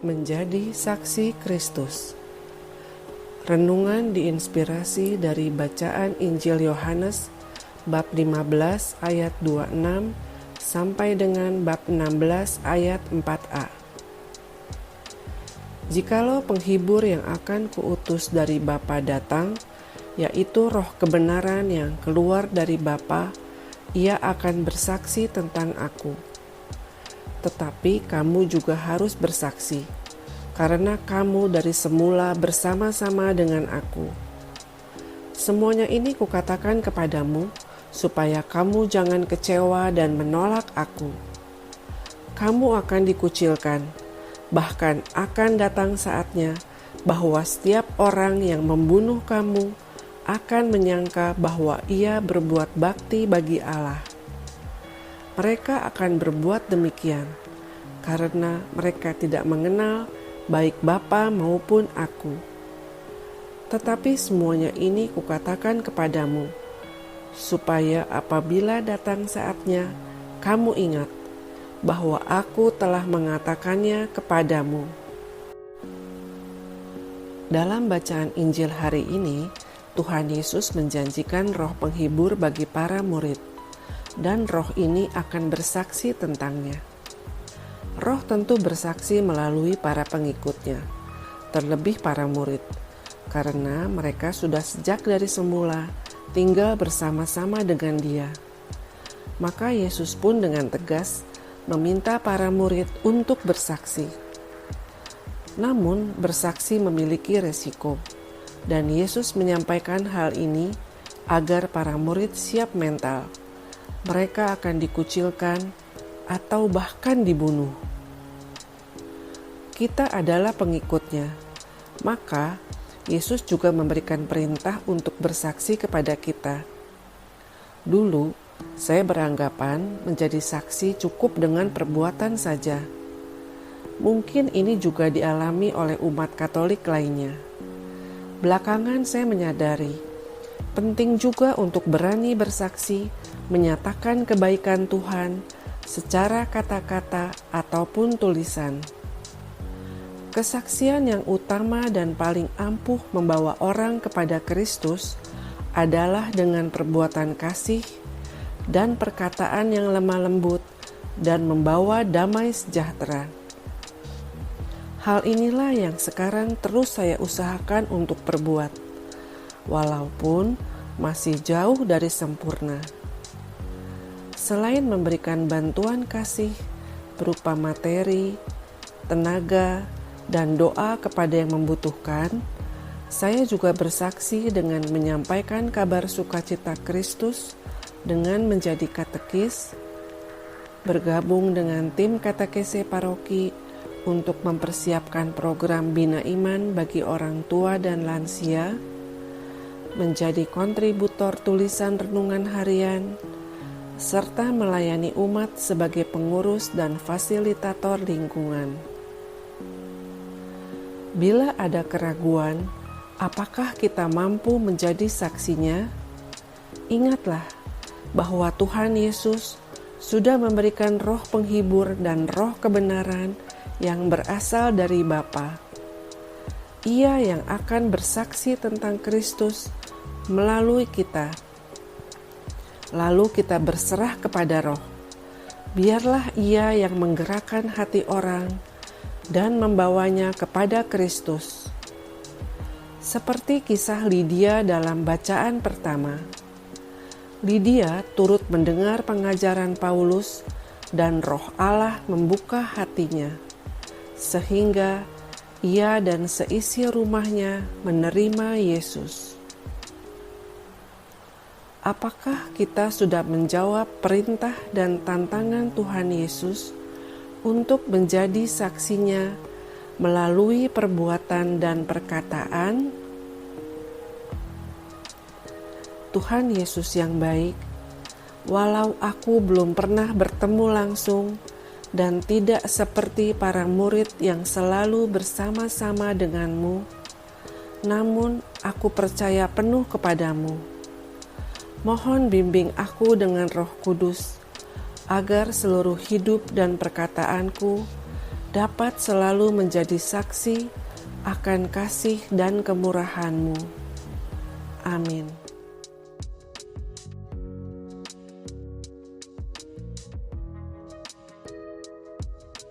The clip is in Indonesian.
Menjadi saksi Kristus. Renungan diinspirasi dari bacaan Injil Yohanes bab 15 ayat 26 sampai dengan bab 16 ayat 4a. Jikalau penghibur yang akan kuutus dari Bapa datang, yaitu Roh kebenaran yang keluar dari Bapa, ia akan bersaksi tentang aku. Tetapi kamu juga harus bersaksi, karena kamu dari semula bersama-sama dengan aku. Semuanya ini kukatakan kepadamu, supaya kamu jangan kecewa dan menolak aku. Kamu akan dikucilkan, bahkan akan datang saatnya bahwa setiap orang yang membunuh kamu akan menyangka bahwa ia berbuat bakti bagi Allah. Mereka akan berbuat demikian, karena mereka tidak mengenal baik Bapa maupun aku. Tetapi semuanya ini kukatakan kepadamu, supaya apabila datang saatnya, kamu ingat bahwa aku telah mengatakannya kepadamu. Dalam bacaan Injil hari ini, Tuhan Yesus menjanjikan Roh penghibur bagi para murid, dan Roh ini akan bersaksi tentangnya. Roh tentu bersaksi melalui para pengikutnya, terlebih para murid, karena mereka sudah sejak dari semula tinggal bersama-sama dengan Dia. Maka Yesus pun dengan tegas meminta para murid untuk bersaksi. Namun bersaksi memiliki resiko, dan Yesus menyampaikan hal ini agar para murid siap mental. Mereka akan dikucilkan atau bahkan dibunuh. Kita adalah pengikutnya, maka Yesus juga memberikan perintah untuk bersaksi kepada kita. Dulu, saya beranggapan menjadi saksi cukup dengan perbuatan saja. Mungkin ini juga dialami oleh umat Katolik lainnya. Belakangan saya menyadari, penting juga untuk berani bersaksi, menyatakan kebaikan Tuhan secara kata-kata ataupun tulisan. Kesaksian yang utama dan paling ampuh membawa orang kepada Kristus adalah dengan perbuatan kasih dan perkataan yang lemah lembut dan membawa damai sejahtera. Hal inilah yang sekarang terus saya usahakan untuk perbuat, walaupun masih jauh dari sempurna. Selain memberikan bantuan kasih berupa materi, tenaga, dan doa kepada yang membutuhkan, saya juga bersaksi dengan menyampaikan kabar sukacita Kristus dengan menjadi katekis, bergabung dengan tim katekese paroki untuk mempersiapkan program Bina Iman bagi orang tua dan lansia, menjadi kontributor tulisan renungan harian, serta melayani umat sebagai pengurus dan fasilitator lingkungan. Bila ada keraguan, apakah kita mampu menjadi saksinya? Ingatlah bahwa Tuhan Yesus sudah memberikan Roh penghibur dan Roh kebenaran yang berasal dari Bapa. Ia yang akan bersaksi tentang Kristus melalui kita. Lalu kita berserah kepada Roh. Biarlah Ia yang menggerakkan hati orang dan membawanya kepada Kristus. Seperti kisah Lydia dalam bacaan pertama. Lydia turut mendengar pengajaran Paulus dan Roh Allah membuka hatinya, sehingga ia dan seisi rumahnya menerima Yesus. Apakah kita sudah menjawab perintah dan tantangan Tuhan Yesus untuk menjadi saksinya melalui perbuatan dan perkataan? Tuhan Yesus yang baik, walau aku belum pernah bertemu langsung dan tidak seperti para murid yang selalu bersama-sama denganmu, namun aku percaya penuh kepadamu. Mohon bimbing aku dengan Roh Kudus, agar seluruh hidup dan perkataanku dapat selalu menjadi saksi akan kasih dan kemurahan-Mu. Amin.